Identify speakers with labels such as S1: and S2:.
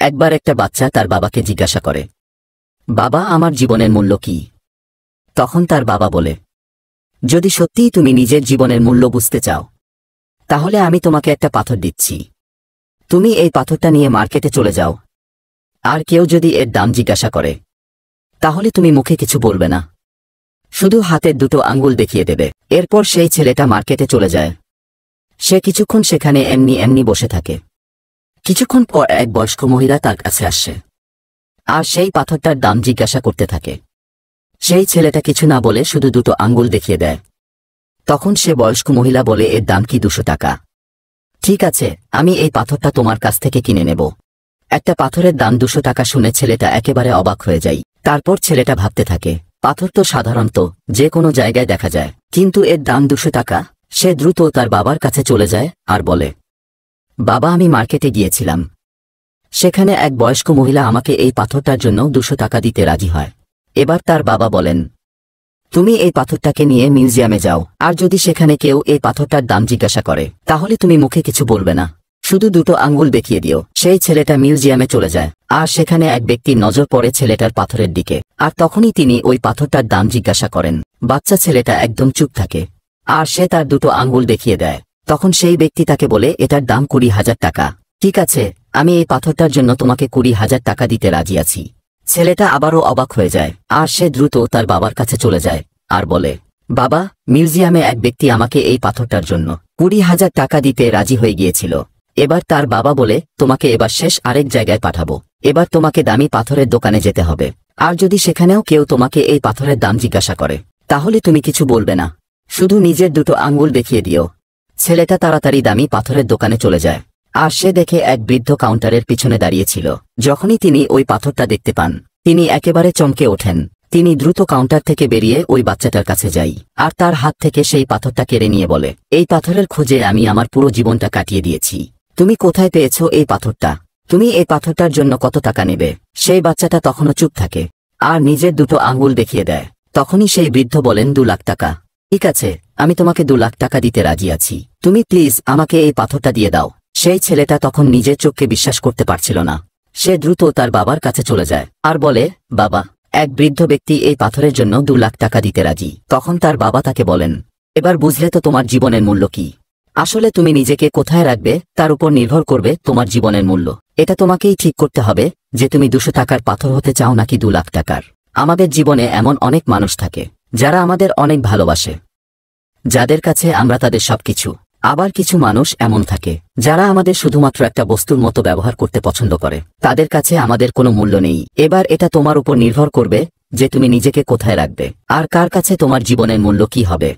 S1: একবার একটা বাচ্চা তার বাবাকে জিজ্ঞাসা করে, বাবা, আমার জীবনের মূল্য কি? তখন তার বাবা বলে, যদি সত্যিই তুমি নিজের জীবনের মূল্য বুঝতে চাও, তাহলে আমি তোমাকে একটা পাথর দিচ্ছি। তুমি এই পাথরটা নিয়ে মার্কেটে চলে যাও, আর কেউ যদি এর দাম জিজ্ঞাসা করে, তাহলে তুমি মুখে কিছু বলবে না, শুধু হাতের দুটো আঙ্গুল দেখিয়ে দেবে। এরপর সেই ছেলেটা মার্কেটে চলে যায়। সে কিছুক্ষণ সেখানে এমনি এমনি বসে থাকে। কিছুক্ষণ পর এক বয়স্ক মহিলা তার কাছে আসে, আর সেই পাথরটার দাম জিজ্ঞাসা করতে থাকে। সেই ছেলেটা কিছু না বলে শুধু দুটো আঙ্গুল দেখিয়ে দেয়। তখন সে বয়স্ক মহিলা বলে, এর দাম কি 200 টাকা? ঠিক আছে, আমি এই পাথরটা তোমার কাছ থেকে কিনে নেব। একটা পাথরের দাম 200 টাকা শুনে ছেলেটা একেবারে অবাক হয়ে যায়। তারপর ছেলেটা ভাবতে থাকে, পাথর তো সাধারণত যে কোনো জায়গায় দেখা যায়, কিন্তু এর দাম 200 টাকা। সে দ্রুত তার বাবার কাছে চলে যায় আর বলে, বাবা, আমি মার্কেটে গিয়েছিলাম, সেখানে এক বয়স্ক মহিলা আমাকে এই পাথরটার জন্য 200 টাকা দিতে রাজি হয়। এবার তার বাবা বলেন, তুমি এই পাথরটাকে নিয়ে মিউজিয়ামে যাও, আর যদি সেখানে কেউ এই পাথরটার দাম জিজ্ঞাসা করে, তাহলে তুমি মুখে কিছু বলবে না, শুধু দুটো আঙ্গুল দেখিয়ে দিও। সেই ছেলেটা মিউজিয়ামে চলে যায়, আর সেখানে এক ব্যক্তির নজর পড়ে ছেলেটার পাথরের দিকে, আর তখনই তিনি ওই পাথরটার দাম জিজ্ঞাসা করেন। বাচ্চা ছেলেটা একদম চুপ থাকে, আর সে তার দুটো আঙ্গুল দেখিয়ে দেয়। তখন সেই ব্যক্তি তাকে বলে, এটার দাম 20,000 টাকা। ঠিক আছে, আমি এই পাথরটার জন্য তোমাকে 20,000 টাকা দিতে রাজি আছি। ছেলেটা আবারও অবাক হয়ে যায়, আর সে দ্রুত তার বাবার কাছে চলে যায় আর বলে, বাবা, মিউজিয়ামে এক ব্যক্তি আমাকে এই পাথরটার জন্য 20,000 টাকা দিতে রাজি হয়ে গিয়েছিল। এবার তার বাবা বলে, তোমাকে এবার শেষ আরেক জায়গায় পাঠাবো। এবার তোমাকে দামি পাথরের দোকানে যেতে হবে, আর যদি সেখানেও কেউ তোমাকে এই পাথরের দাম জিজ্ঞাসা করে, তাহলে তুমি কিছু বলবে না, শুধু নিজের দুটো আঙ্গুল দেখিয়ে দিও। ছেলেটা তাড়াতাড়ি দামি পাথরের দোকানে চলে যায়, আর সে দেখে এক বৃদ্ধ কাউন্টারের পিছনে দাঁড়িয়েছিল। যখনই তিনি ওই পাথরটা দেখতে পান, তিনি একেবারে চমকে ওঠেন। তিনি দ্রুত কাউন্টার থেকে বেরিয়ে ওই বাচ্চাটার কাছে যাই, আর তার হাত থেকে সেই পাথরটা কেড়ে নিয়ে বলে, এই পাথরের খোঁজে আমি আমার পুরো জীবনটা কাটিয়ে দিয়েছি। তুমি কোথায় পেয়েছো এই পাথরটা? তুমি এই পাথরটার জন্য কত টাকা নেবে? সেই বাচ্চাটা তখনও চুপ থাকে, আর নিজের দুটো আঙ্গুল দেখিয়ে দেয়। তখনই সেই বৃদ্ধ বলেন, 2 লাখ টাকা। ঠিক আছে, আমি তোমাকে 2 লাখ টাকা দিতে রাজি আছি। তুমি প্লিজ আমাকে এই পাথরটা দিয়ে দাও। সেই ছেলেটা তখন নিজের চোখকে বিশ্বাস করতে পারছিল না। সে দ্রুত তার বাবার কাছে চলে যায় আর বলে, বাবা, এক বৃদ্ধ ব্যক্তি এই পাথরের জন্য 2 লাখ টাকা দিতে রাজি। তখন তার বাবা তাকে বলেন, এবার বুঝলে তো তোমার জীবনের মূল্য কি? আসলে তুমি নিজেকে কোথায় রাখবে তার উপর নির্ভর করবে তোমার জীবনের মূল্য। এটা তোমাকেই ঠিক করতে হবে যে তুমি 200 টাকার পাথর হতে চাও নাকি 2 লাখ টাকার। আমাদের জীবনে এমন অনেক মানুষ থাকে যারা আমাদের অনেক ভালোবাসে, যাদের কাছে আমরা তাদের সবকিছু। আবার কিছু মানুষ এমন থাকে যারা আমাদের শুধুমাত্র একটা বস্তুর মতো ব্যবহার করতে পছন্দ করে, তাদের কাছে আমাদের কোনো মূল্য নেই। এবার এটা তোমার উপর নির্ভর করবে যে তুমি নিজেকে কোথায় রাখবে আর কার কাছে তোমার জীবনের মূল্য কি হবে।